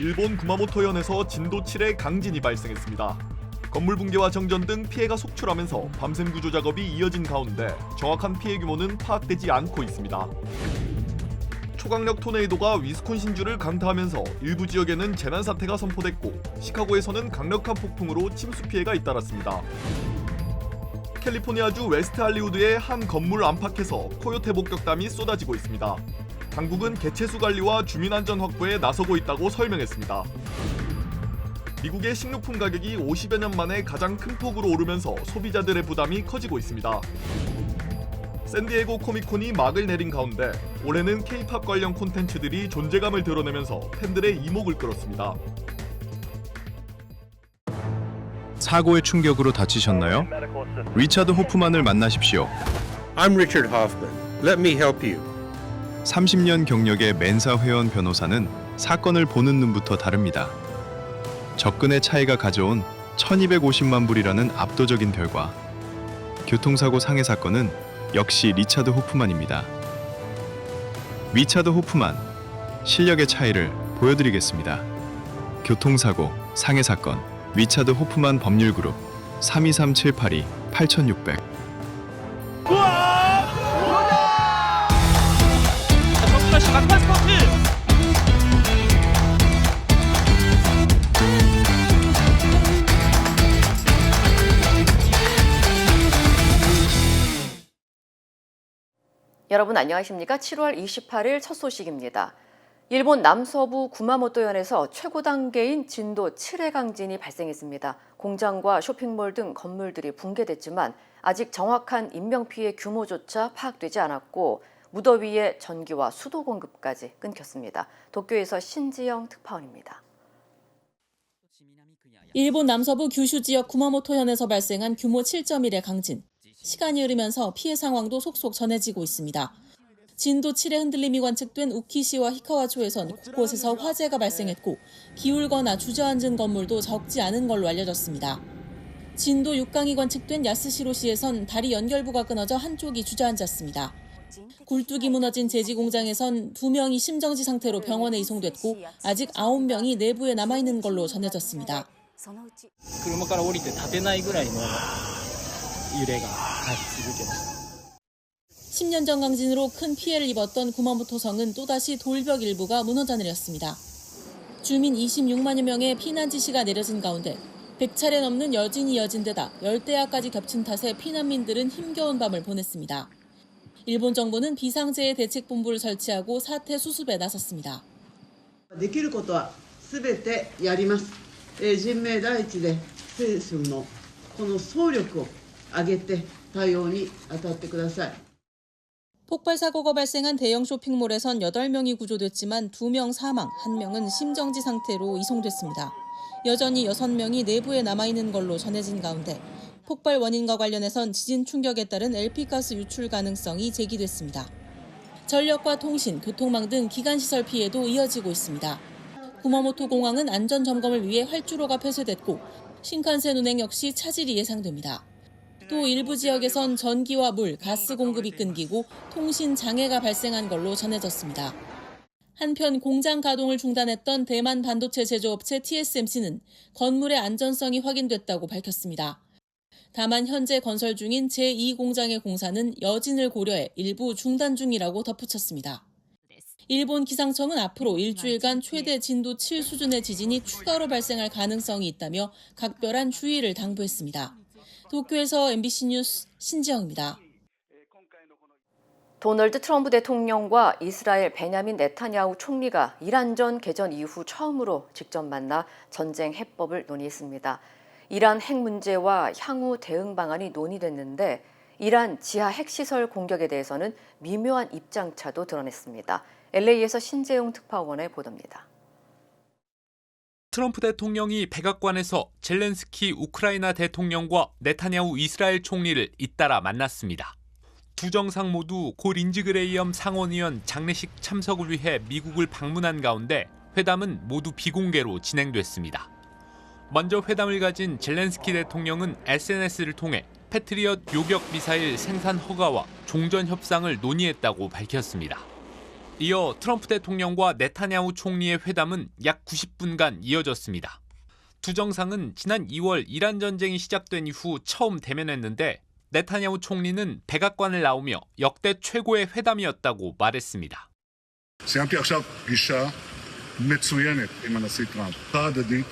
일본 구마모토현에서 진도 7의 강진이 발생했습니다. 건물 붕괴와 정전 등 피해가 속출하면서 밤샘 구조 작업이 이어진 가운데 정확한 피해 규모는 파악되지 않고 있습니다. 초강력 토네이도가 위스콘신주를 강타하면서 일부 지역에는 재난 사태가 선포됐고 시카고에서는 강력한 폭풍으로 침수 피해가 잇따랐습니다. 캘리포니아주 웨스트 할리우드의 한 건물 안팎에서 코요테 목격담이 쏟아지고 있습니다. 당국은 개체수 관리와 주민 안전 확보에 나서고 있다고 설명했습니다. 미국의 식료품 가격이 50여 년 만에 가장 큰 폭으로 오르면서 소비자들의 부담이 커지고 있습니다. 샌디에고 코미콘이 막을 내린 가운데 올해는 K-팝 관련 콘텐츠들이 존재감을 드러내면서 팬들의 이목을 끌었습니다. 사고의 충격으로 다치셨나요? 리차드 호프만을 만나십시오. I'm Richard Hoffman. Let me help you. 30년 경력의 멘사 회원 변호사는 사건을 보는 눈부터 다릅니다. 접근의 차이가 가져온 1250만 불이라는 압도적인 결과. 교통사고 상해 사건은 역시 리차드 호프만입니다. 리차드 호프만, 실력의 차이를 보여드리겠습니다. 교통사고 상해 사건, 리차드 호프만 법률그룹 323-782-8600. 여러분 안녕하십니까? 7월 28일 첫 소식입니다. 일본 남서부 구마모토현에서 최고 단계인 진도 7의 강진이 발생했습니다. 공장과 쇼핑몰 등 건물들이 붕괴됐지만 아직 정확한 인명피해 규모조차 파악되지 않았고 무더위에 전기와 수도 공급까지 끊겼습니다. 도쿄에서 신지영 특파원입니다. 일본 남서부 규슈 지역 구마모토현에서 발생한 규모 7.1의 강진. 시간이 흐르면서 피해 상황도 속속 전해지고 있습니다. 진도 7의 흔들림이 관측된 우키시와 히카와초에선 곳곳에서 화재가 발생했고 기울거나 주저앉은 건물도 적지 않은 걸로 알려졌습니다. 진도 6강이 관측된 야스시로시에선 다리 연결부가 끊어져 한쪽이 주저앉았습니다. 굴뚝이 무너진 제지 공장에선 2명이 심정지 상태로 병원에 이송됐고 아직 9명이 내부에 남아있는 걸로 전해졌습니다. 車から降りて立てないぐらいの揺れが続けました。 10년 전 강진으로 큰 피해를 입었던 구마모토성은 또다시 돌벽 일부가 무너져 내렸습니다. 주민 26만여 명의 피난 지시가 내려진 가운데 100차례 넘는 여진이 이어진 데다 열대야까지 겹친 탓에 피난민들은 힘겨운 밤을 보냈습니다. 일본 정부는 비상재해 대책본부를 설치하고 사태 수습에 나섰습니다. できることはすべてやります。人命第一で政府のこの総力を挙げて対応に当たってください。 폭발 사고가 발생한 대형 쇼핑몰에선 8명이 구조됐지만 2명 사망, 1명은 심정지 상태로 이송됐습니다. 여전히 6명이 내부에 남아있는 걸로 전해진 가운데 폭발 원인과 관련해선 지진 충격에 따른 LP가스 유출 가능성이 제기됐습니다. 전력과 통신, 교통망 등 기관시설 피해도 이어지고 있습니다. 구마모토 공항은 안전 점검을 위해 활주로가 폐쇄됐고 신칸센 운행 역시 차질이 예상됩니다. 또 일부 지역에선 전기와 물, 가스 공급이 끊기고 통신 장애가 발생한 걸로 전해졌습니다. 한편 공장 가동을 중단했던 대만 반도체 제조업체 TSMC는 건물의 안전성이 확인됐다고 밝혔습니다. 다만 현재 건설 중인 제2공장의 공사는 여진을 고려해 일부 중단 중이라고 덧붙였습니다. 일본 기상청은 앞으로 일주일간 최대 진도 7 수준의 지진이 추가로 발생할 가능성이 있다며 각별한 주의를 당부했습니다. 도쿄에서 MBC 뉴스 신지영입니다. 도널드 트럼프 대통령과 이스라엘 베냐민 네타냐후 총리가 이란전 개전 이후 처음으로 직접 만나 전쟁 해법을 논의했습니다. 이란 핵 문제와 향후 대응 방안이 논의됐는데 이란 지하 핵시설 공격에 대해서는 미묘한 입장차도 드러냈습니다. LA에서 신재용 특파원의 보도입니다. 트럼프 대통령이 백악관에서 젤렌스키 우크라이나 대통령과 네타냐후 이스라엘 총리를 잇따라 만났습니다. 두 정상 모두 고 린지 그레이엄 상원의원 장례식 참석을 위해 미국을 방문한 가운데 회담은 모두 비공개로 진행됐습니다. 먼저 회담을 가진 젤렌스키 대통령은 SNS를 통해 패트리엇 요격 미사일 생산 허가와 종전 협상을 논의했다고 밝혔습니다. 이어 트럼프 대통령과 네타냐후 총리의 회담은 약 90분간 이어졌습니다. 두 정상은 지난 2월 이란 전쟁이 시작된 이후 처음 대면했는데 네타냐후 총리는 백악관을 나오며 역대 최고의 회담이었다고 말했습니다. סיימתי עכשיו פגישה מצוינת עם הנשיא טראמפ. הדדית,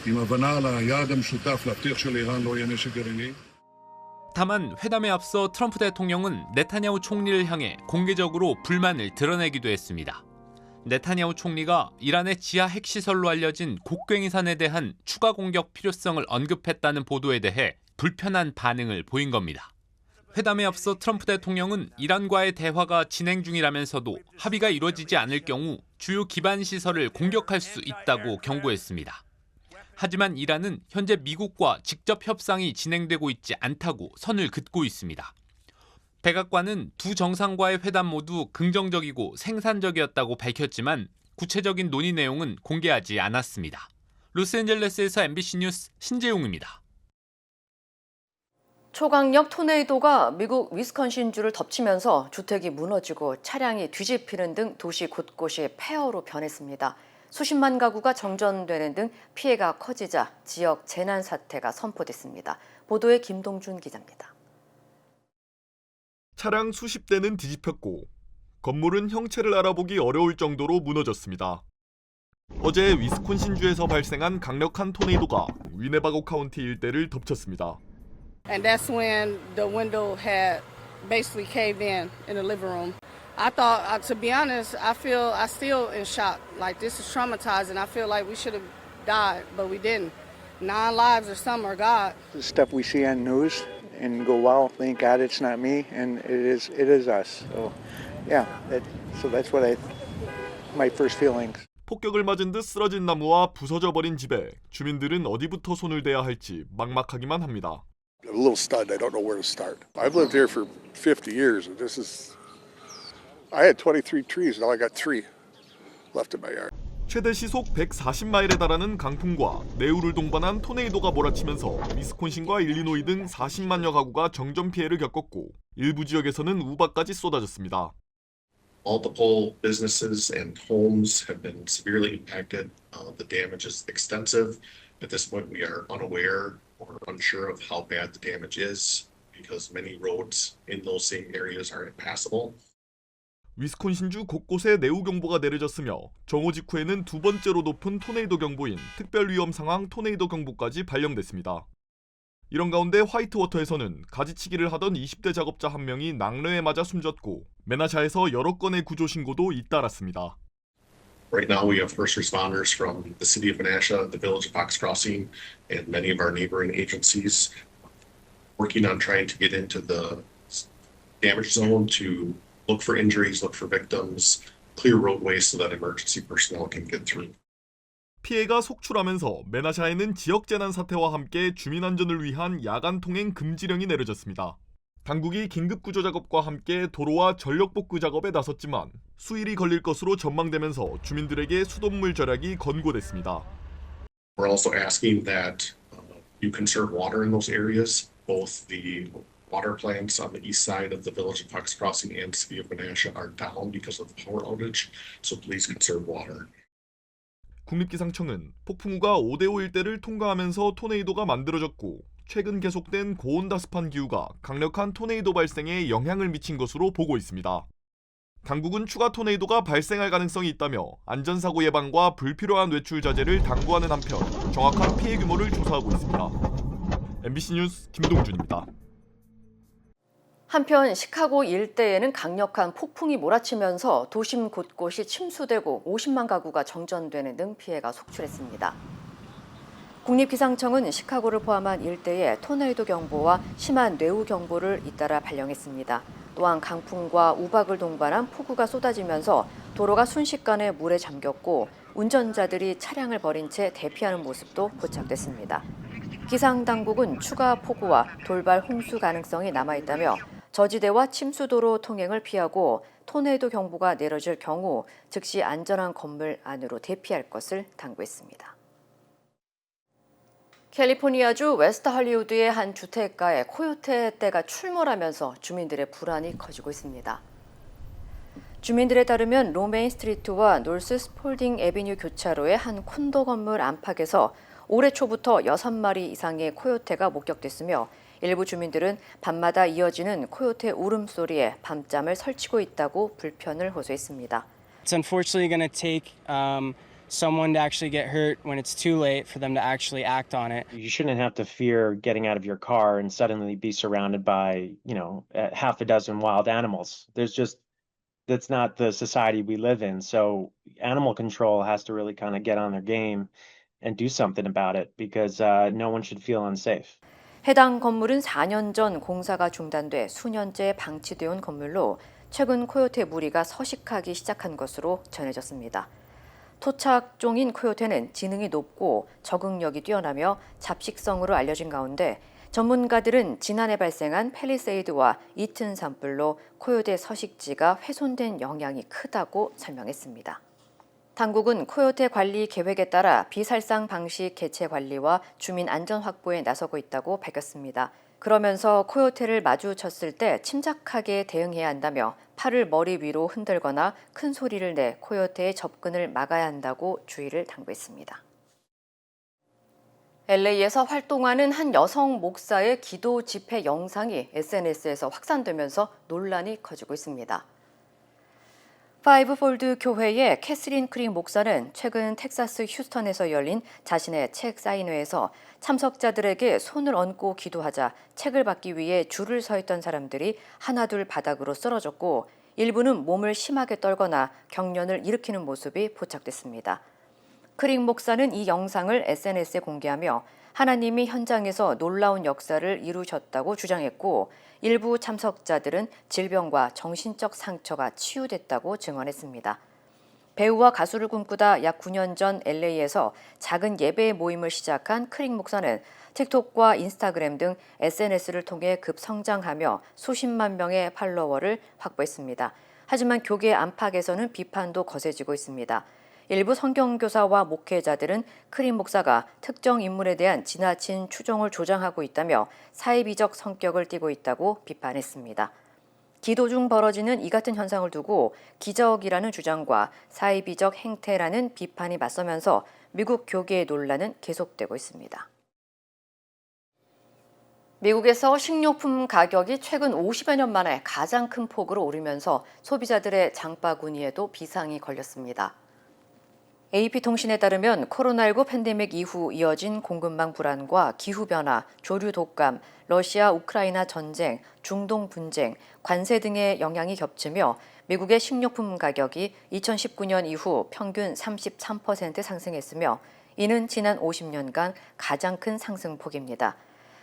עם הבנה על היעד המשותף להבטיח שלאיראן לא יהיה נשק גרעיני. 다만 회담에 앞서 트럼프 대통령은 네타냐후 총리를 향해 공개적으로 불만을 드러내기도 했습니다. 네타냐후 총리가 이란의 지하 핵시설로 알려진 곡괭이산에 대한 추가 공격 필요성을 언급했다는 보도에 대해 불편한 반응을 보인 겁니다. 회담에 앞서 트럼프 대통령은 이란과의 대화가 진행 중이라면서도 합의가 이루어지지 않을 경우 주요 기반 시설을 공격할 수 있다고 경고했습니다. 하지만 이란은 현재 미국과 직접 협상이 진행되고 있지 않다고 선을 긋고 있습니다. 백악관은 두 정상과의 회담 모두 긍정적이고 생산적이었다고 밝혔지만 구체적인 논의 내용은 공개하지 않았습니다. 로스앤젤레스에서 MBC 뉴스 신재용입니다. 초강력 토네이도가 미국 위스콘신주를 덮치면서 주택이 무너지고 차량이 뒤집히는 등 도시 곳곳이 폐허로 변했습니다. 수십만 가구가 정전되는 등 피해가 커지자 지역 재난 사태가 선포됐습니다. 보도에 김동준 기자입니다. 차량 수십 대는 뒤집혔고 건물은 형체를 알아보기 어려울 정도로 무너졌습니다. 어제 위스콘신주에서 발생한 강력한 토네이도가 위네바고 카운티 일대를 덮쳤습니다. And that's when the window had basically caved in the living room. I thought, to be honest, I still in shock. Like, this is traumatizing. I feel like we should have died, but we didn't. 9 lives or some are God. The stuff we see on news and go, wow, thank God it's not me, and it is us. So, yeah, that's what my first feelings. 폭격을 맞은 듯 쓰러진 나무와 부서져 버린 집에 주민들은 어디부터 손을 대야 할지 막막하기만 합니다. A little stunned. I don't know where to start. I've lived here for 50 years, and I had 23 trees. Now I got 3 left in my yard. 최대 시속 140마일에 달하는 강풍과 뇌우를 동반한 토네이도가 몰아치면서 위스콘신과 일리노이 등 40만여 가구가 정전 피해를 겪었고 일부 지역에서는 우박까지 쏟아졌습니다. Multiple businesses and homes have been severely impacted. The damage is extensive. At this point, we are unaware or unsure of how bad the damage is because many roads in those same areas are impassable. 위스콘신주 곳곳에 내우 경보가 내려졌으며 정오 직후에는 두 번째로 높은 토네이도 경보인 특별위험 상황 토네이도 경보까지 발령됐습니다. 이런 가운데 화이트워터에서는 가지치기를 하던 20대 작업자 한 명이 낙뢰에 맞아 숨졌고 메나샤에서 여러 건의 구조 신고도 잇따랐습니다. Right now, we have first responders from the city of Menasha, the village of Fox Crossing, and many of our neighboring agencies working on trying to get into the damage zone to look for injuries, look for victims, clear roadways so that emergency personnel can get through. 피해가 속출하면서 메나샤에는 지역 재난 사태와 함께 주민 안전을 위한 야간 통행 금지령이 내려졌습니다. 당국이 긴급 구조 작업과 함께 도로와 전력 복구 작업에 나섰지만 수일이 걸릴 것으로 전망되면서 주민들에게 수돗물 절약이 권고됐습니다. We're also asking that you conserve water in those areas. Both the water plants on the east side of the village of Fox Crossing and city of Menasha are down because of the power outage, so please conserve water. 국립기상청은 폭풍우가 오데오 일대를 통과하면서 토네이도가 만들어졌고 최근 계속된 고온다습한 기후가 강력한 토네이도 발생에 영향을 미친 것으로 보고 있습니다. 당국은 추가 토네이도가 발생할 가능성이 있다며 안전사고 예방과 불필요한 외출 자제를 당부하는 한편 정확한 피해 규모를 조사하고 있습니다. MBC 뉴스 김동준입니다. 한편 시카고 일대에는 강력한 폭풍이 몰아치면서 도심 곳곳이 침수되고 50만 가구가 정전되는 등 피해가 속출했습니다. 국립기상청은 시카고를 포함한 일대에 토네이도 경보와 심한 뇌우 경보를 잇따라 발령했습니다. 또한 강풍과 우박을 동반한 폭우가 쏟아지면서 도로가 순식간에 물에 잠겼고 운전자들이 차량을 버린 채 대피하는 모습도 포착됐습니다. 기상당국은 추가 폭우와 돌발 홍수 가능성이 남아있다며 저지대와 침수도로 통행을 피하고 토네이도 경보가 내려질 경우 즉시 안전한 건물 안으로 대피할 것을 당부했습니다. 캘리포니아주 웨스트 할리우드의 한 주택가에 코요테 떼가 출몰하면서 주민들의 불안이 커지고 있습니다. 주민들에 따르면 로메인 스트리트와 놀스 스폴딩 애비뉴 교차로의 한 콘도 건물 안팎에서 올해 초부터 6마리 이상의 코요테가 목격됐으며 일부 주민들은 밤마다 이어지는 코요테 울음소리에 밤잠을 설치고 있다고 불편을 호소했습니다. It's unfortunately going to take someone to actually get hurt when it's too late for them to actually act on it. You shouldn't have to fear getting out of your car and suddenly be surrounded by, half a dozen wild animals. That's not the society we live in. So animal control has to really kind of get on their game and do something about it because no one should feel unsafe. 해당 건물은 4년 전 공사가 중단돼 수년째 방치되어 온 건물로 최근 코요테 무리가 서식하기 시작한 것으로 전해졌습니다. 토착종인 코요테는 지능이 높고 적응력이 뛰어나며 잡식성으로 알려진 가운데 전문가들은 지난해 발생한 팰리세이드와 이튼 산불로 코요테 서식지가 훼손된 영향이 크다고 설명했습니다. 당국은 코요테 관리 계획에 따라 비살상 방식 개체 관리와 주민 안전 확보에 나서고 있다고 밝혔습니다. 그러면서 코요테를 마주쳤을 때 침착하게 대응해야 한다며 팔을 머리 위로 흔들거나 큰 소리를 내 코요테의 접근을 막아야 한다고 주의를 당부했습니다. LA에서 활동하는 한 여성 목사의 기도 집회 영상이 SNS에서 확산되면서 논란이 커지고 있습니다. 파이브폴드 교회의 캐스린 크릭 목사는 최근 텍사스 휴스턴에서 열린 자신의 책 사인회에서 참석자들에게 손을 얹고 기도하자 책을 받기 위해 줄을 서 있던 사람들이 하나둘 바닥으로 쓰러졌고 일부는 몸을 심하게 떨거나 경련을 일으키는 모습이 포착됐습니다. 크릭 목사는 이 영상을 SNS에 공개하며 하나님이 현장에서 놀라운 역사를 이루셨다고 주장했고 일부 참석자들은 질병과 정신적 상처가 치유됐다고 증언했습니다. 배우와 가수를 꿈꾸다 약 9년 전 LA에서 작은 예배 모임을 시작한 크릭 목사는 틱톡과 인스타그램 등 SNS를 통해 급성장하며 수십만 명의 팔로워를 확보했습니다. 하지만 교계 안팎에서는 비판도 거세지고 있습니다. 일부 성경교사와 목회자들은 크릭 목사가 특정 인물에 대한 지나친 추종을 조장하고 있다며 사이비적 성격을 띠고 있다고 비판했습니다. 기도 중 벌어지는 이 같은 현상을 두고 기적이라는 주장과 사이비적 행태라는 비판이 맞서면서 미국 교계의 논란은 계속되고 있습니다. 미국에서 식료품 가격이 최근 50여 년 만에 가장 큰 폭으로 오르면서 소비자들의 장바구니에도 비상이 걸렸습니다. AP통신에 따르면 코로나19 팬데믹 이후 이어진 공급망 불안과 기후변화, 조류 독감, 러시아 우크라이나 전쟁, 중동 분쟁, 관세 등의 영향이 겹치며 미국의 식료품 가격이 2019년 이후 평균 33% 상승했으며 이는 지난 50년간 가장 큰 상승폭입니다.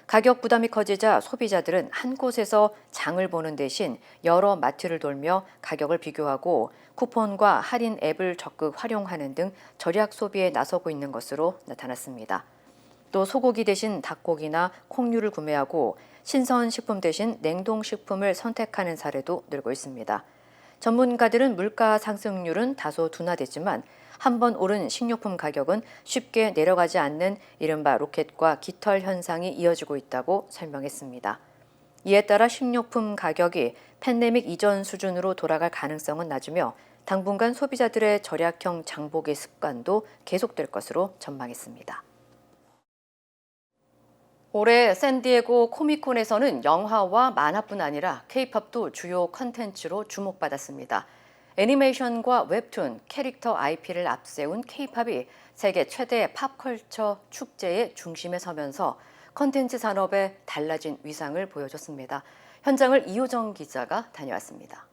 가격 부담이 커지자 소비자들은 한 곳에서 장을 보는 대신 여러 마트를 돌며 가격을 비교하고 쿠폰과 할인 앱을 적극 활용하는 등 절약 소비에 나서고 있는 것으로 나타났습니다. 또 소고기 대신 닭고기나 콩류를 구매하고 신선식품 대신 냉동식품을 선택하는 사례도 늘고 있습니다. 전문가들은 물가 상승률은 다소 둔화됐지만 한 번 오른 식료품 가격은 쉽게 내려가지 않는 이른바 로켓과 깃털 현상이 이어지고 있다고 설명했습니다. 이에 따라 식료품 가격이 팬데믹 이전 수준으로 돌아갈 가능성은 낮으며 당분간 소비자들의 절약형 장보기 습관도 계속될 것으로 전망했습니다. 올해 샌디에고 코미콘에서는 영화와 만화뿐 아니라 K-팝도 주요 컨텐츠로 주목받았습니다. 애니메이션과 웹툰, 캐릭터 IP를 앞세운 K-팝이 세계 최대 팝컬처 축제의 중심에 서면서 컨텐츠 산업의 달라진 위상을 보여줬습니다. 현장을 이호정 기자가 다녀왔습니다.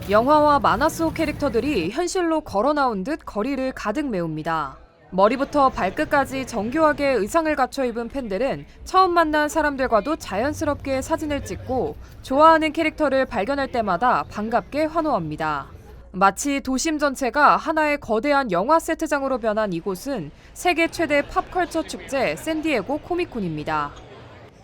영화와 만화 속 캐릭터들이 현실로 걸어 나온 듯 거리를 가득 메웁니다. 머리부터 발끝까지 정교하게 의상을 갖춰 입은 팬들은 처음 만난 사람들과도 자연스럽게 사진을 찍고 좋아하는 캐릭터를 발견할 때마다 반갑게 환호합니다. 마치 도심 전체가 하나의 거대한 영화 세트장으로 변한 이곳은 세계 최대 팝컬처 축제 샌디에고 코미콘입니다.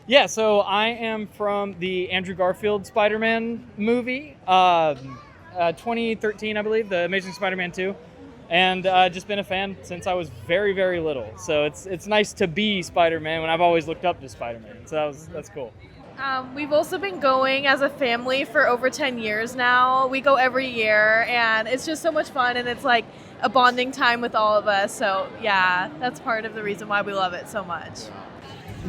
Yeah, so I am from the Andrew Garfield Spider-Man movie, 2013, I believe, The Amazing Spider-Man 2. And just been a fan since I was very, very little. So it's nice to be Spider-Man when I've always looked up to Spider-Man. So that's cool. We've also been going as a family for over 10 years now. We go every year, and it's just so much fun, and it's like a bonding time with all of us. So yeah, that's part of the reason why we love it so much.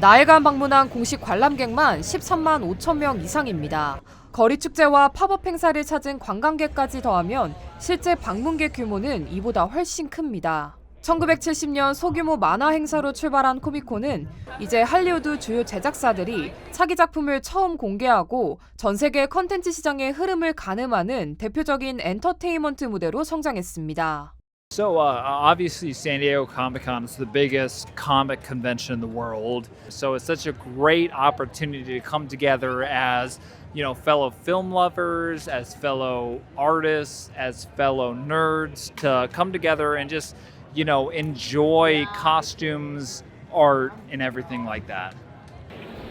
나흘간 방문한 공식 관람객만 13만 5천 명 이상입니다. 거리 축제와 팝업 행사를 찾은 관광객까지 더하면 실제 방문객 규모는 이보다 훨씬 큽니다. 1970년 소규모 만화 행사로 출발한 코미콘은 이제 할리우드 주요 제작사들이 차기 작품을 처음 공개하고 전 세계 컨텐츠 시장의 흐름을 가늠하는 대표적인 엔터테인먼트 무대로 성장했습니다. So obviously San Diego Comic-Con is the biggest comic convention in the world. So it's such a great opportunity to come together as, fellow film lovers, as fellow artists, as fellow nerds, to come together and just, enjoy costumes, art, and everything like that.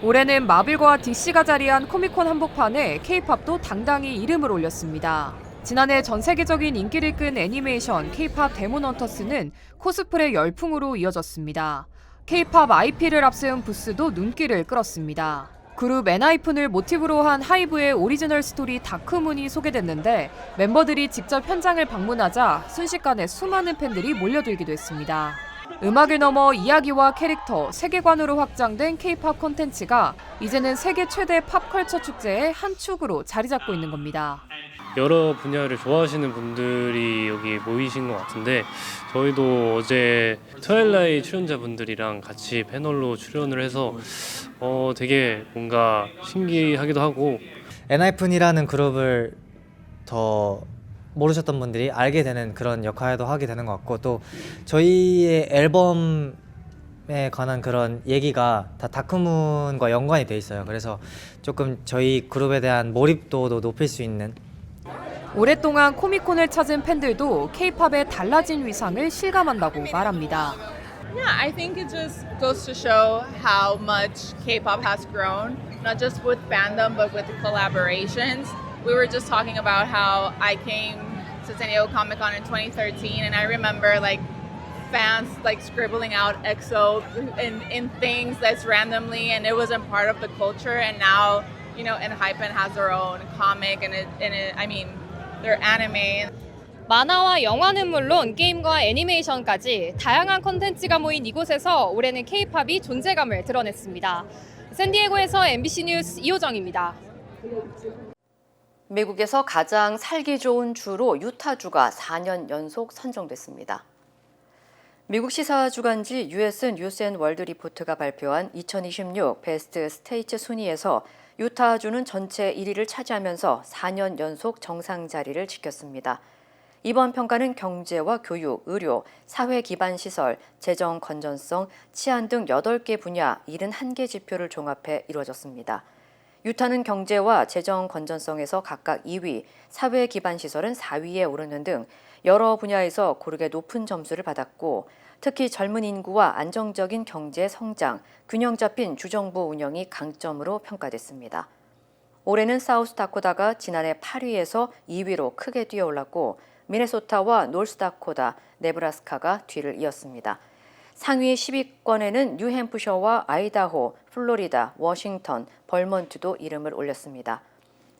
올해는 마블과 DC가 자리한 코미콘 한복판에 K-팝도 당당히 이름을 올렸습니다. 지난해 전 세계적인 인기를 끈 애니메이션 K-팝 데몬헌터스는 코스프레 열풍으로 이어졌습니다. K-팝 IP를 앞세운 부스도 눈길을 끌었습니다. 그룹 엔하이픈을 모티브로 한 하이브의 오리지널 스토리 다크문이 소개됐는데 멤버들이 직접 현장을 방문하자 순식간에 수많은 팬들이 몰려들기도 했습니다. 음악을 넘어 이야기와 캐릭터, 세계관으로 확장된 K-팝 콘텐츠가 이제는 세계 최대 팝컬처 축제의 한 축으로 자리 잡고 있는 겁니다. 여러 분야를 좋아하시는 분들이 여기 모이신 것 같은데 저희도 어제 트와일라이트 출연자분들이랑 같이 패널로 출연을 해서 되게 뭔가 신기하기도 하고 엔하이픈이라는 그룹을 더 모르셨던 분들이 알게 되는 그런 역할도 하게 되는 것 같고 또 저희의 앨범에 관한 그런 얘기가 다 다크문과 연관이 돼 있어요. 그래서 조금 저희 그룹에 대한 몰입도도 높일 수 있는 오랫동안 코미콘을 찾은 팬들도 K-팝의 달라진 위상을 실감한다고 말합니다. Yeah, I think it just goes to show how much K-pop has grown, not just with fandom but with collaborations. We were just talking about how I came to San Diego Comic-Con in 2013 and I remember fans scribbling out EXO in things that's randomly and it wasn't part of the culture and now, ENHYPEN has their own comic and their anime. 만화와 영화는 물론 게임과 애니메이션까지 다양한 콘텐츠가 모인 이곳에서 올해는 K-팝이 존재감을 드러냈습니다. 샌디에고에서 MBC 뉴스 이호정입니다. 미국에서 가장 살기 좋은 주로 유타주가 4년 연속 선정됐습니다. 미국 시사 주간지 US 뉴스 앤 월드 리포트가 발표한 2026 베스트 스테이트 순위에서 유타주는 전체 1위를 차지하면서 4년 연속 정상 자리를 지켰습니다. 이번 평가는 경제와 교육, 의료, 사회 기반 시설, 재정 건전성, 치안 등 8개 분야 71개 지표를 종합해 이루어졌습니다. 유타는 경제와 재정 건전성에서 각각 2위, 사회 기반 시설은 4위에 오르는 등 여러 분야에서 고르게 높은 점수를 받았고 특히 젊은 인구와 안정적인 경제 성장, 균형 잡힌 주정부 운영이 강점으로 평가됐습니다. 올해는 사우스다코다가 지난해 8위에서 2위로 크게 뛰어올랐고 미네소타와 노스다코다, 네브라스카가 뒤를 이었습니다. 상위 10위권에는 뉴햄프셔와 아이다호, 플로리다, 워싱턴, 벌몬트도 이름을 올렸습니다.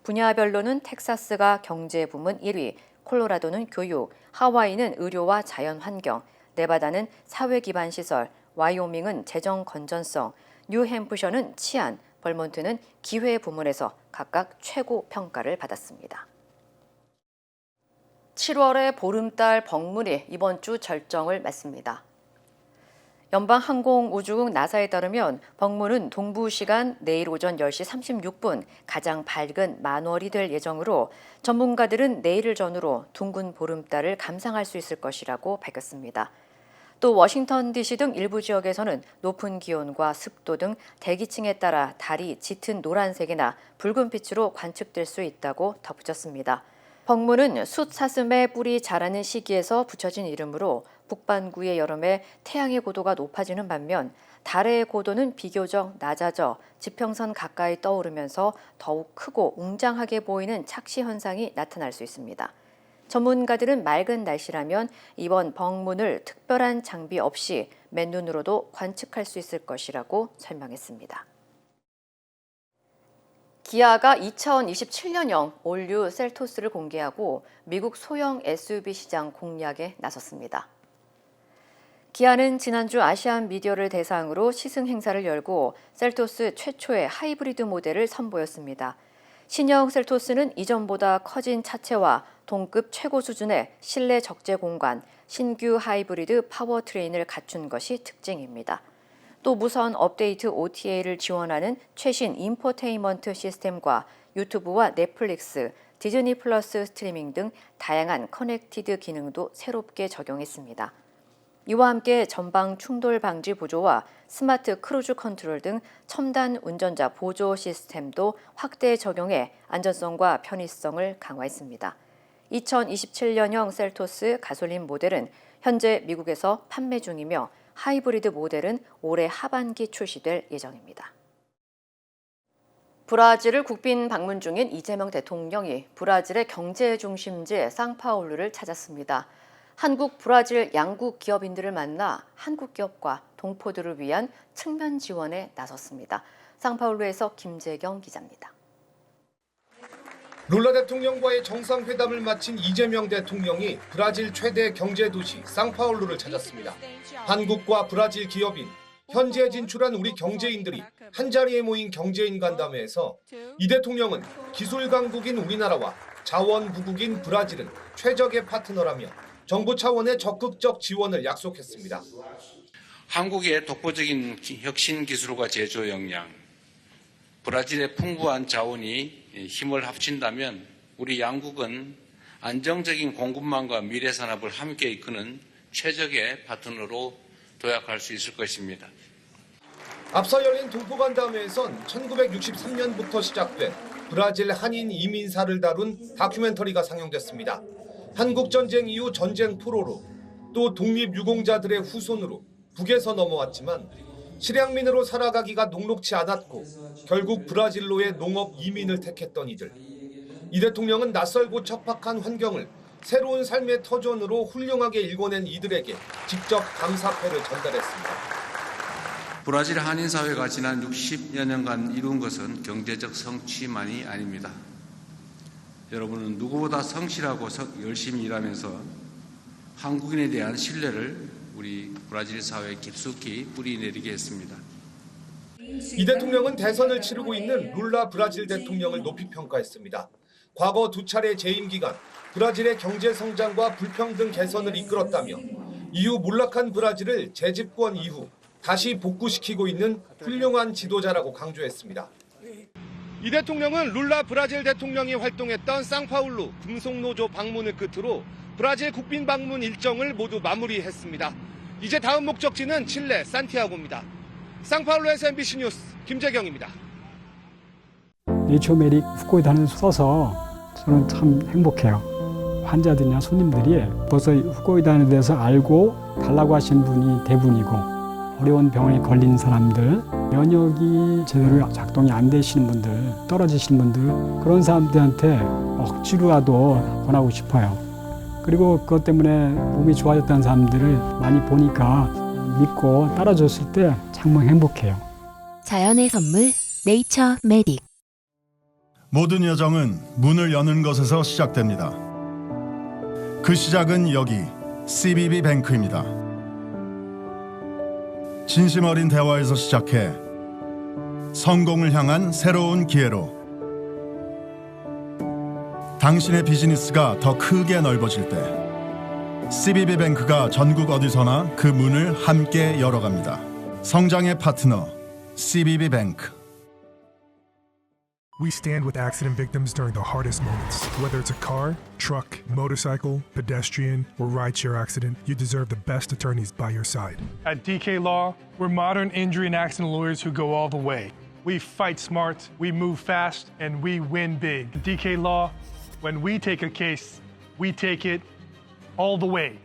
분야별로는 텍사스가 경제 부문 1위, 콜로라도는 교육, 하와이는 의료와 자연환경, 네바다는 사회 기반 시설, 와이오밍은 재정 건전성, 뉴햄프셔는 치안, 벌몬트는 기회 부문에서 각각 최고 평가를 받았습니다. 7월의 보름달 벙문이 이번 주 절정을 맞습니다. 연방항공우주국 나사에 따르면 벙문은 동부 시간 내일 오전 10시 36분 가장 밝은 만월이 될 예정으로 전문가들은 내일을 전후로 둥근 보름달을 감상할 수 있을 것이라고 밝혔습니다. 또 워싱턴 DC 등 일부 지역에서는 높은 기온과 습도 등 대기층에 따라 달이 짙은 노란색이나 붉은빛으로 관측될 수 있다고 덧붙였습니다. 벙문은 숫사슴의 뿔이 자라는 시기에서 붙여진 이름으로 북반구의 여름에 태양의 고도가 높아지는 반면 달의 고도는 비교적 낮아져 지평선 가까이 떠오르면서 더욱 크고 웅장하게 보이는 착시 현상이 나타날 수 있습니다. 전문가들은 맑은 날씨라면 이번 벙문을 특별한 장비 없이 맨눈으로도 관측할 수 있을 것이라고 설명했습니다. 기아가 2027년형 올류 셀토스를 공개하고 미국 소형 SUV 시장 공략에 나섰습니다. 기아는 지난주 아시안 미디어를 대상으로 시승 행사를 열고 셀토스 최초의 하이브리드 모델을 선보였습니다. 신형 셀토스는 이전보다 커진 차체와 동급 최고 수준의 실내 적재 공간, 신규 하이브리드 파워트레인을 갖춘 것이 특징입니다. 또 무선 업데이트 OTA를 지원하는 최신 인포테인먼트 시스템과 유튜브와 넷플릭스, 디즈니 플러스 스트리밍 등 다양한 커넥티드 기능도 새롭게 적용했습니다. 이와 함께 전방 충돌 방지 보조와 스마트 크루즈 컨트롤 등 첨단 운전자 보조 시스템도 확대 적용해 안전성과 편의성을 강화했습니다. 2027년형 셀토스 가솔린 모델은 현재 미국에서 판매 중이며 하이브리드 모델은 올해 하반기 출시될 예정입니다. 브라질을 국빈 방문 중인 이재명 대통령이 브라질의 경제 중심지 상파울루를 찾았습니다. 한국, 브라질 양국 기업인들을 만나 한국 기업과 동포들을 위한 측면 지원에 나섰습니다. 상파울루에서 김재경 기자입니다. 룰라 대통령과의 정상회담을 마친 이재명 대통령이 브라질 최대 경제도시 상파울루를 찾았습니다. 한국과 브라질 기업인, 현지에 진출한 우리 경제인들이 한자리에 모인 경제인 간담회에서 이 대통령은 기술 강국인 우리나라와 자원 부국인 브라질은 최적의 파트너라며 정부 차원의 적극적 지원을 약속했습니다. 한국의 독보적인 혁신 기술과 제조 역량, 브라질의 풍부한 자원이 힘을 합친다면 우리 양국은 안정적인 공급망과 미래 산업을 함께 이끄는 최적의 파트너로 도약할 수 있을 것입니다. 앞서 열린 동포간담회에선 1963년부터 시작된 브라질 한인 이민사를 다룬 다큐멘터리가 상영됐습니다. 한국전쟁 이후 전쟁 포로로 또 독립유공자들의 후손으로 북에서 넘어왔지만 실향민으로 살아가기가 녹록지 않았고 결국 브라질로의 농업 이민을 택했던 이들. 이 대통령은 낯설고 척박한 환경을 새로운 삶의 터전으로 훌륭하게 일궈낸 이들에게 직접 감사패를 전달했습니다. 브라질 한인 사회가 지난 60여 년간 이룬 것은 경제적 성취만이 아닙니다. 여러분은 누구보다 성실하고 열심히 일하면서 한국인에 대한 신뢰를 우리 브라질 사회에 깊숙이 뿌리내리게 했습니다. 이 대통령은 대선을 치르고 있는 룰라 브라질 대통령을 높이 평가했습니다. 과거 두 차례 재임 기간 브라질의 경제 성장과 불평등 개선을 이끌었다며 이후 몰락한 브라질을 재집권 이후 다시 복구시키고 있는 훌륭한 지도자라고 강조했습니다. 이 대통령은 룰라 브라질 대통령이 활동했던 상파울루 금속노조 방문을 끝으로 브라질 국빈 방문 일정을 모두 마무리했습니다. 이제 다음 목적지는 칠레 산티아고입니다. 상파울루에서 MBC 뉴스 김재경입니다. 네이처메딕 후코이단을 써서 저는 참 행복해요. 환자들이나 손님들이 벌써 후코이단에 대해서 알고 달라고 하시는 분이 대부분이고 어려운 병에 걸린 사람들, 면역이 제대로 작동이 안 되시는 분들, 떨어지시는 분들 그런 사람들한테 억지로라도 권하고 싶어요. 그리고 그것 때문에 몸이 좋아졌다는 사람들을 많이 보니까 믿고 따라줬을 때 정말 행복해요. 자연의 선물 네이처메딕. 모든 여정은 문을 여는 것에서 시작됩니다. 그 시작은 여기 CBB뱅크입니다. 진심 어린 대화에서 시작해 성공을 향한 새로운 기회로 당신의 비즈니스가 더 크게 넓어질 때 CBB뱅크가 전국 어디서나 그 문을 함께 열어갑니다. 성장의 파트너 CBB뱅크. We stand with accident victims during the hardest moments. Whether it's a car, truck, motorcycle, pedestrian, or rideshare accident, you deserve the best attorneys by your side. At DK Law, we're modern injury and accident lawyers who go all the way. We fight smart, we move fast, and we win big. At DK Law, when we take a case, we take it all the way.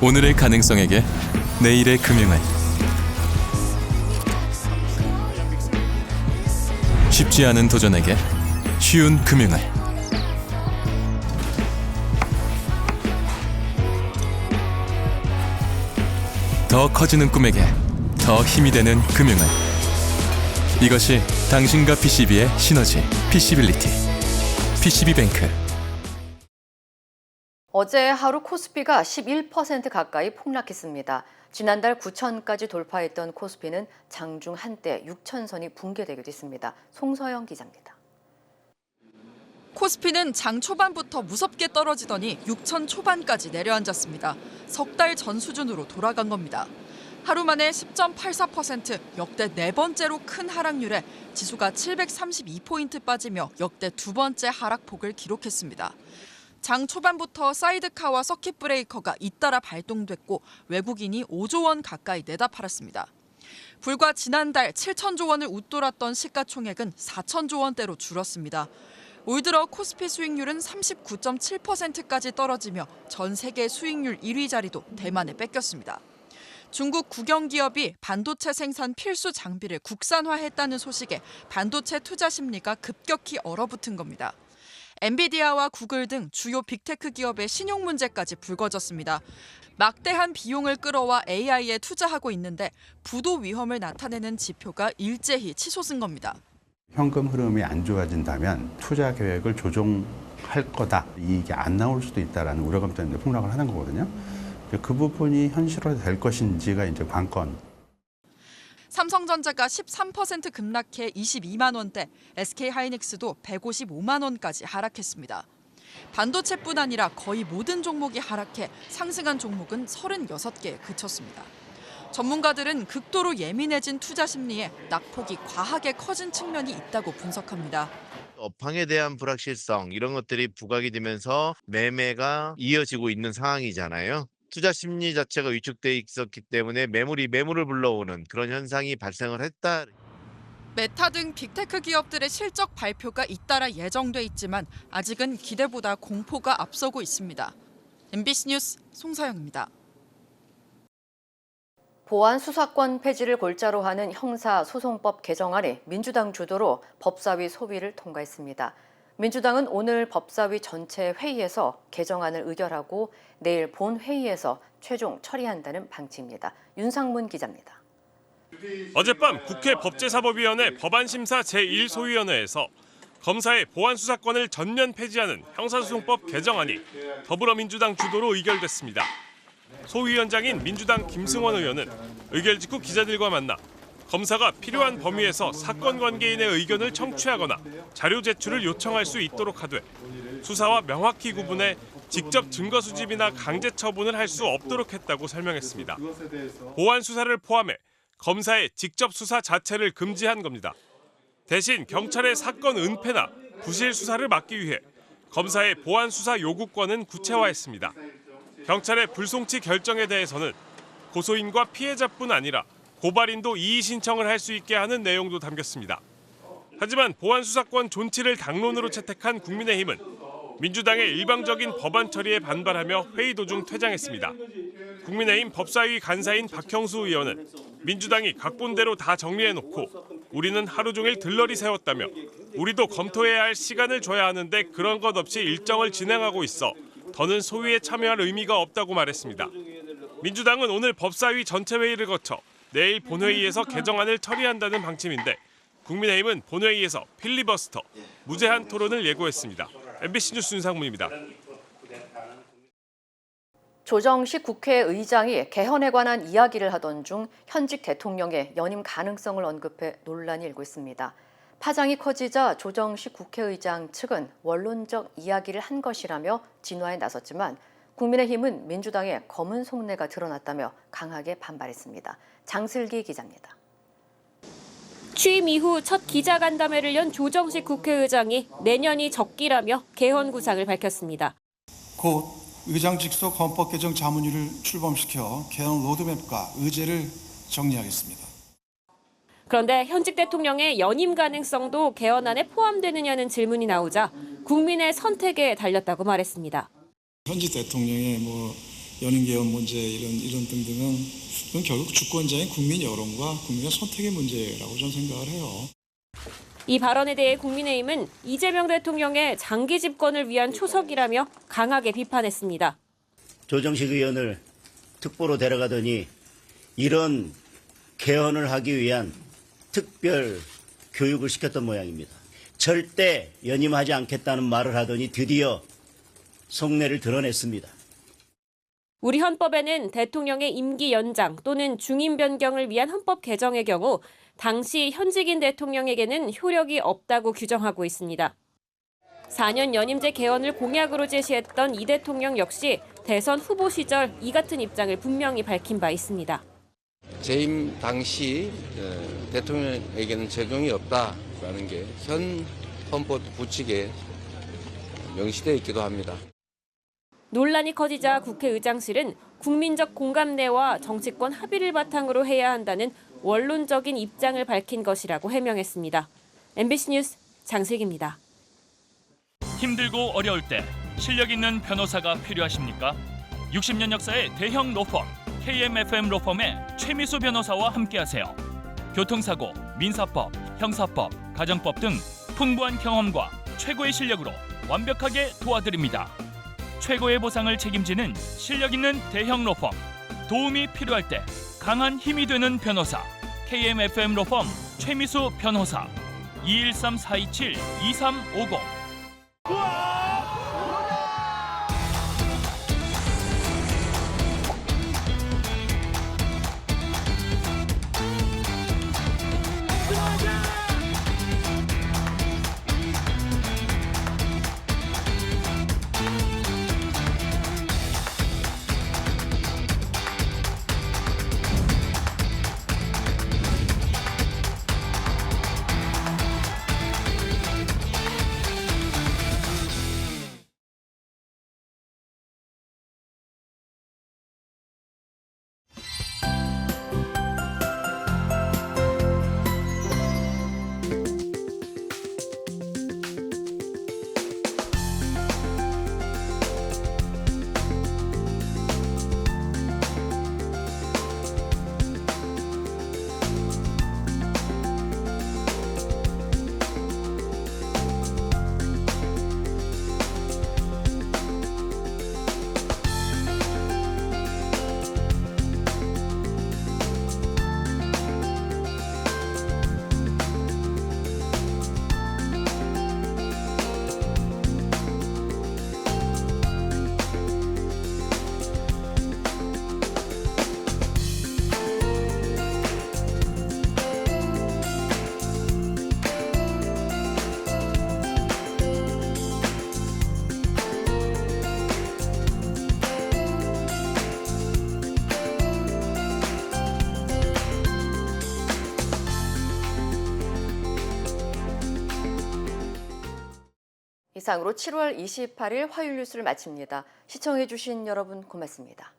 오늘의 가능성에게 내일의 금융을 쉽지 않은 도전에게 쉬운 금융을 더 커지는 꿈에게 더 힘이 되는 금융을. 이것이 당신과 PCB의 시너지, PC빌리티. PCB뱅크. 어제 하루 코스피가 11% 가까이 폭락했습니다. 지난달 9천까지 돌파했던 코스피는 장중 한때 6천선이 붕괴되기도 했습니다. 송서영 기자입니다. 코스피는 장 초반부터 무섭게 떨어지더니 6천 초반까지 내려앉았습니다. 석 달 전 수준으로 돌아간 겁니다. 하루 만에 10.84%, 역대 네 번째로 큰 하락률에 지수가 732포인트 빠지며 역대 두 번째 하락폭을 기록했습니다. 장 초반부터 사이드카와 서킷 브레이커가 잇따라 발동됐고 외국인이 5조 원 가까이 내다 팔았습니다. 불과 지난달 7천조 원을 웃돌았던 시가총액은 4천조 원대로 줄었습니다. 올 들어 코스피 수익률은 39.7%까지 떨어지며 전 세계 수익률 1위 자리도 대만에 뺏겼습니다. 중국 국영기업이 반도체 생산 필수 장비를 국산화했다는 소식에 반도체 투자 심리가 급격히 얼어붙은 겁니다. 엔비디아와 구글 등 주요 빅테크 기업의 신용 문제까지 불거졌습니다. 막대한 비용을 끌어와 AI에 투자하고 있는데 부도 위험을 나타내는 지표가 일제히 치솟은 겁니다. 현금 흐름이 안 좋아진다면 투자 계획을 조정할 거다. 이익이 안 나올 수도 있다라는 우려감 때문에 폭락을 하는 거거든요. 그 부분이 현실화될 것인지가 이제 관건. 삼성전자가 13% 급락해 22만 원대, SK하이닉스도 155만 원까지 하락했습니다. 반도체뿐 아니라 거의 모든 종목이 하락해 상승한 종목은 36개에 그쳤습니다. 전문가들은 극도로 예민해진 투자 심리에 낙폭이 과하게 커진 측면이 있다고 분석합니다. 업황에 대한 불확실성 이런 것들이 부각이 되면서 매매가 이어지고 있는 상황이잖아요. 투자 심리 자체가 위축돼 있었기 때문에 매물을 불러오는 그런 현상이 발생을 했다. 메타 등 빅테크 기업들의 실적 발표가 잇따라 예정돼 있지만 아직은 기대보다 공포가 앞서고 있습니다. MBC 뉴스 송서영입니다. 보안 수사권 폐지를 골자로 하는 형사소송법 개정안이 민주당 주도로 법사위 소위를 통과했습니다. 민주당은 오늘 법사위 전체 회의에서 개정안을 의결하고 내일 본회의에서 최종 처리한다는 방침입니다. 윤상문 기자입니다. 어젯밤 국회 법제사법위원회 법안심사 제1소위원회에서 검사의 보안수사권을 전면 폐지하는 형사소송법 개정안이 더불어민주당 주도로 의결됐습니다. 소위원장인 민주당 김승원 의원은 의결 직후 기자들과 만나 검사가 필요한 범위에서 사건 관계인의 의견을 청취하거나 자료 제출을 요청할 수 있도록 하되 수사와 명확히 구분해 직접 증거 수집이나 강제 처분을 할 수 없도록 했다고 설명했습니다. 보안 수사를 포함해 검사의 직접 수사 자체를 금지한 겁니다. 대신 경찰의 사건 은폐나 부실 수사를 막기 위해 검사의 보안 수사 요구권은 구체화했습니다. 경찰의 불송치 결정에 대해서는 고소인과 피해자뿐 아니라 고발인도 이의 신청을 할 수 있게 하는 내용도 담겼습니다. 하지만 보안수사권 존치를 당론으로 채택한 국민의힘은 민주당의 일방적인 법안 처리에 반발하며 회의 도중 퇴장했습니다. 국민의힘 법사위 간사인 박형수 의원은 민주당이 각본대로 다 정리해놓고 우리는 하루 종일 들러리 세웠다며 우리도 검토해야 할 시간을 줘야 하는데 그런 것 없이 일정을 진행하고 있어 더는 소위에 참여할 의미가 없다고 말했습니다. 민주당은 오늘 법사위 전체 회의를 거쳐 내일 본회의에서 개정안을 처리한다는 방침인데 국민의힘은 본회의에서 필리버스터, 무제한 토론을 예고했습니다. MBC 뉴스 윤상문입니다. 조정식 국회의장이 개헌에 관한 이야기를 하던 중 현직 대통령의 연임 가능성을 언급해 논란이 일고 있습니다. 파장이 커지자 조정식 국회의장 측은 원론적 이야기를 한 것이라며 진화에 나섰지만 국민의힘은 민주당의 검은 속내가 드러났다며 강하게 반발했습니다. 장슬기 기자입니다. 취임 이후 첫 기자간담회를 연 조정식 국회의장이 내년이 적기라며 개헌 구상을 밝혔습니다. 곧 의장 직속 헌법 개정 자문위를 출범시켜 개헌 로드맵과 의제를 정리하겠습니다. 그런데 현직 대통령의 연임 가능성도 개헌안에 포함되느냐는 질문이 나오자 국민의 선택에 달렸다고 말했습니다. 현직 대통령의 연임 개헌 문제 이런 등등은 그건 결국 주권자인 국민 여론과 국민의 선택의 문제라고 저는 생각을 해요. 이 발언에 대해 국민의힘은 이재명 대통령의 장기 집권을 위한 초석이라며 강하게 비판했습니다. 조정식 의원을 특보로 데려가더니 이런 개헌을 하기 위한 특별 교육을 시켰던 모양입니다. 절대 연임하지 않겠다는 말을 하더니 드디어 속내를 드러냈습니다. 우리 헌법에는 대통령의 임기 연장 또는 중임 변경을 위한 헌법 개정의 경우 당시 현직인 대통령에게는 효력이 없다고 규정하고 있습니다. 4년 연임제 개헌을 공약으로 제시했던 이 대통령 역시 대선 후보 시절 이 같은 입장을 분명히 밝힌 바 있습니다. 재임 당시 대통령에게는 적용이 없다라는 게 현 헌법 부칙에 명시되어 있기도 합니다. 논란이 커지자 국회의장실은 국민적 공감대와 정치권 합의를 바탕으로 해야 한다는 원론적인 입장을 밝힌 것이라고 해명했습니다. MBC 뉴스 장슬기입니다. 힘들고 어려울 때 실력 있는 변호사가 필요하십니까? 60년 역사의 대형 로펌 KMFM 로펌의 최미수 변호사와 함께하세요. 교통사고, 민사법, 형사법, 가정법 등 풍부한 경험과 최고의 실력으로 완벽하게 도와드립니다. 최고의 보상을 책임지는 실력 있는 대형 로펌, 도움이 필요할 때 강한 힘이 되는 변호사 KMFM 로펌 최미수 변호사 213-427-2350. 이상으로 7월 28일 화요일 뉴스를 마칩니다. 시청해주신 여러분 고맙습니다.